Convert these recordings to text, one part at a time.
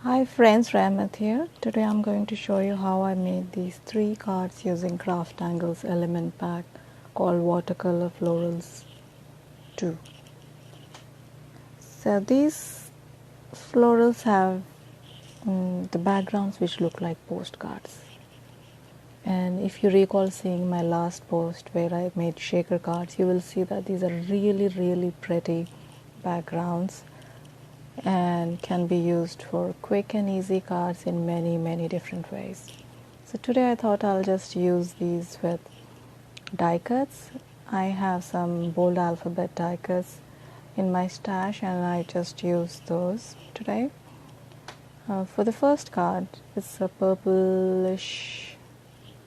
Hi friends, Rahmat here. Today I'm going to show you how I made these 3 cards using CrafTangles Element Pack called Watercolor Florals 2. So these florals have the backgrounds which look like postcards. And if you recall seeing my last post where I made shaker cards, you will see that these are really pretty backgrounds and can be used for quick and easy cards in many different ways. So today I thought I'll just use these with die cuts. I have some bold alphabet die cuts in my stash and I just use those today. For the first card, it's a purplish,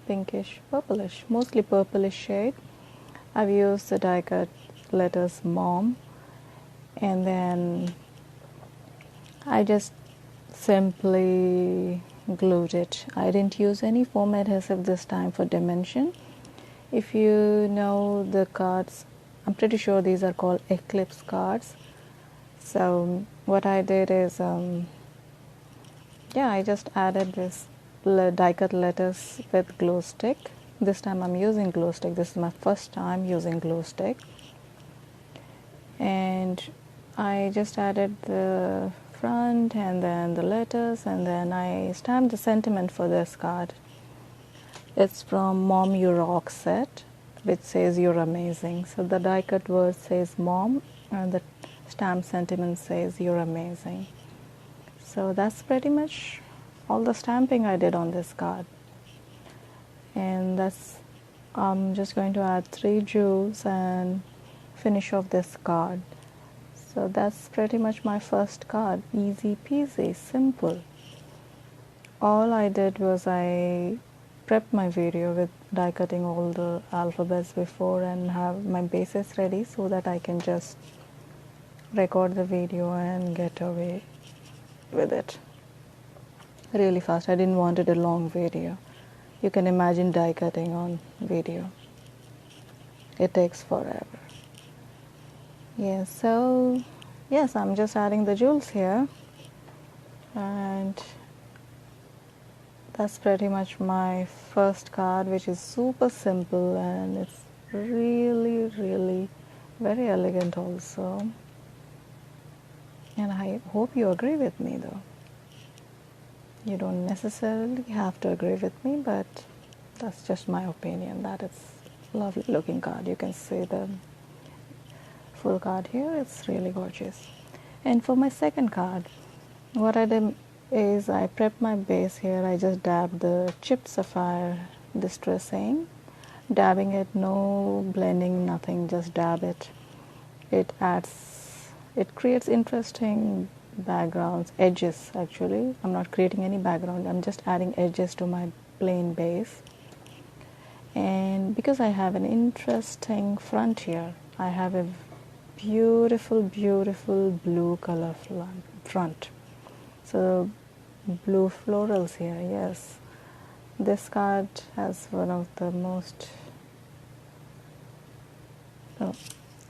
pinkish, purplish, mostly purplish shade. I've used the die cut letters Mom, and then I just simply glued it. I didn't use any foam adhesive this time for dimension. If you know the cards, I'm pretty sure these are called eclipse cards. So what I did is, I just added this die cut letters with glue stick. This time I'm using glue stick. This is my first time using glue stick. And I just added the front and then the letters, and then I stamped the sentiment for this card. It's from Mom You Rock set, which says you're amazing. So the die cut word says Mom and the stamp sentiment says you're amazing. So that's pretty much all the stamping I did on this card. And I'm just going to add 3 jewels and finish off this card. So that's pretty much my first card. Easy peasy, simple. All I did was I prepped my video with die cutting all the alphabets before and have my bases ready so that I can just record the video and get away with it really fast. I didn't want it a long video. You can imagine die cutting on video. It takes forever. Yes, I'm just adding the jewels here, and that's pretty much my first card, which is super simple and it's really very elegant also. And I hope you agree with me though. You don't necessarily have to agree with me, but that's just my opinion that it's a lovely looking card. You can see the full card here. It's really gorgeous. And for my second card, what I did is I prepped my base here. I just dabbed the chipped sapphire distressing, dabbing it, no blending, nothing, just dab it. It creates interesting backgrounds, edges actually. I'm not creating any background, I'm just adding edges to my plain base. And because I have an interesting front here, I have a beautiful blue color front. So blue florals here, yes. This card has one of the most,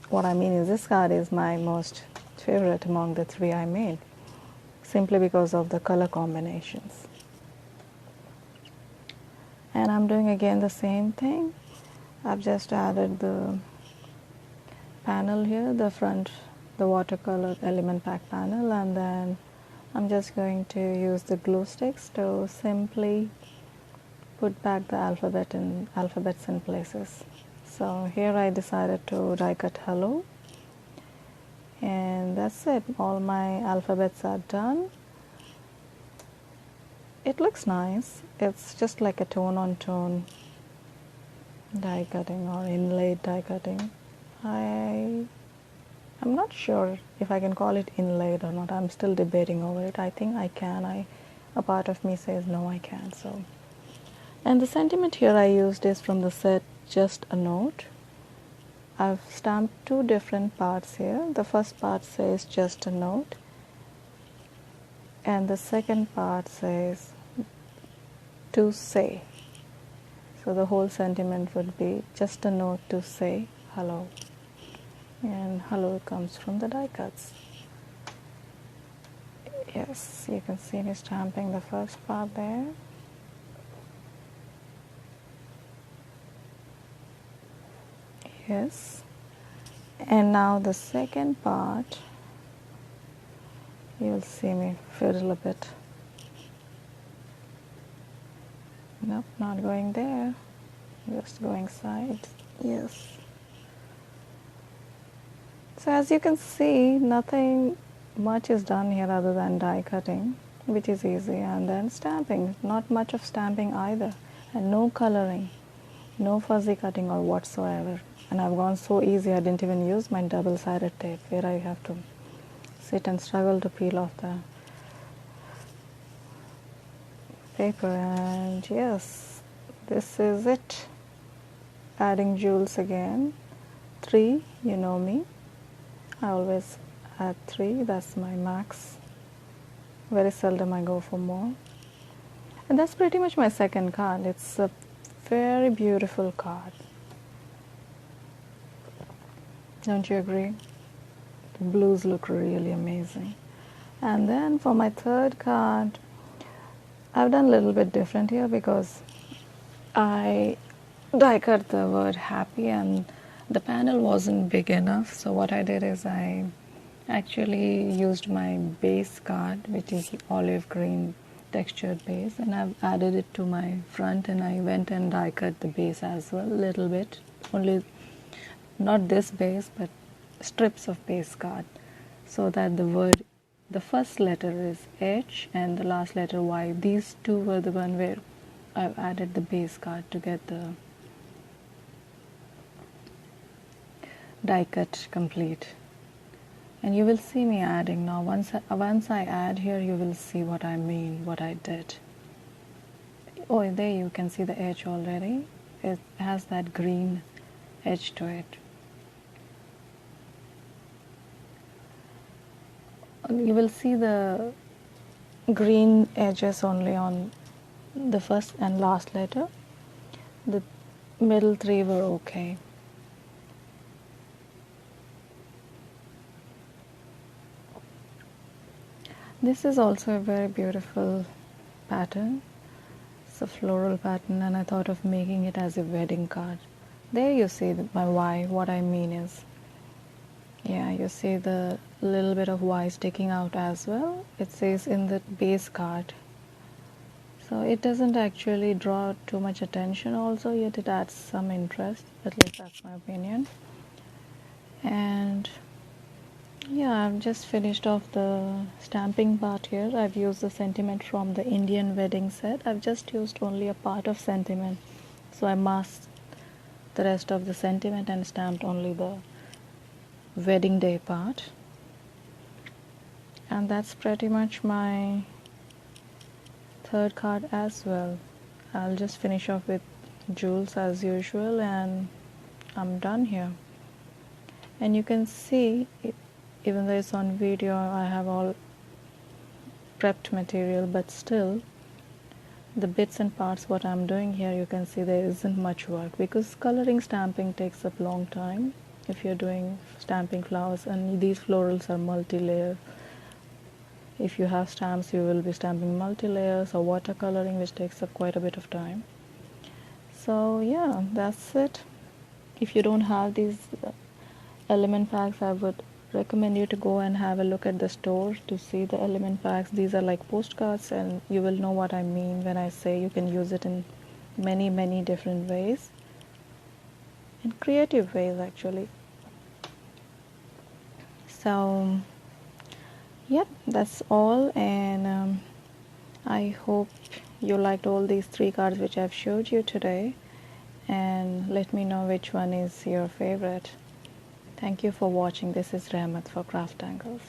what I mean is this card is my most favorite among the 3 I made, simply because of the color combinations. And I'm doing again the same thing. I've just added the panel here, the front, the watercolor element pack panel, and then I'm just going to use the glue sticks to simply put back the alphabets in places. So here I decided to die cut hello, and that's it. All my alphabets are done. It looks nice. It's just like a tone on tone die cutting or inlaid die cutting. I'm not sure if I can call it inlaid or not. I'm still debating over it. I think I can. A part of me says no, I can't. So, and the sentiment here I used is from the set Just a Note. I've stamped 2 different parts here. The first part says Just a Note, and the second part says To Say. So the whole sentiment would be just a note to say hello. And hello comes from the die cuts. Yes, you can see me stamping the first part there. Yes, and now the second part, you'll see me fiddle a bit. Nope, not going there, just going side. Yes. So as you can see, nothing much is done here other than die cutting, which is easy, and then stamping. Not much of stamping either, and no coloring, no fuzzy cutting or whatsoever. And I've gone so easy, I didn't even use my double-sided tape where I have to sit and struggle to peel off the paper. And yes, this is it. Adding jewels again. 3, you know me. I always add 3, that's my max. Very seldom I go for more. And that's pretty much my second card. It's a very beautiful card. Don't you agree? The blues look really amazing. And then for my third card, I've done a little bit different here because I die cut the word happy and the panel wasn't big enough. So what I did is I actually used my base card, which is olive green textured base, and I've added it to my front, and I went and die cut the base as well, a little bit, only not this base but strips of base card, so that the first letter is H and the last letter Y. These two were the one where I've added the base card to get the die cut complete. And you will see me adding now. Once I add here, you will see what I mean, what I did. Oh, there you can see the edge already. It has that green edge to it. You will see the green edges only on the first and last letter. The middle 3 were okay. This is also a very beautiful pattern. It's a floral pattern, and I thought of making it as a wedding card. There you see my Y. What I mean is, yeah, you see the little bit of Y sticking out as well. It says in the base card. So it doesn't actually draw too much attention also, yet it adds some interest. At least that's my opinion. And yeah, I've just finished off the stamping part here. I've used the sentiment from the Indian wedding set. I've just used only a part of sentiment. So I masked the rest of the sentiment and stamped only the wedding day part. And that's pretty much my third card as well. I'll just finish off with jewels as usual and I'm done here. And you can see, even though it's on video, I have all prepped material, but still the bits and parts what I'm doing here, you can see there isn't much work, because coloring stamping takes up long time if you're doing stamping flowers, and these florals are multi-layer. If you have stamps, you will be stamping multi-layers or watercoloring, which takes up quite a bit of time. So yeah, that's it. If you don't have these element packs, I would recommend you to go and have a look at the store to see the element packs. These are like postcards, and you will know what I mean when I say you can use it in many different ways, in creative ways actually. So yep, that's all, and I hope you liked all these 3 cards which I've showed you today, and let me know which one is your favorite. Thank you for watching. This is Rahmat for CrafTangles.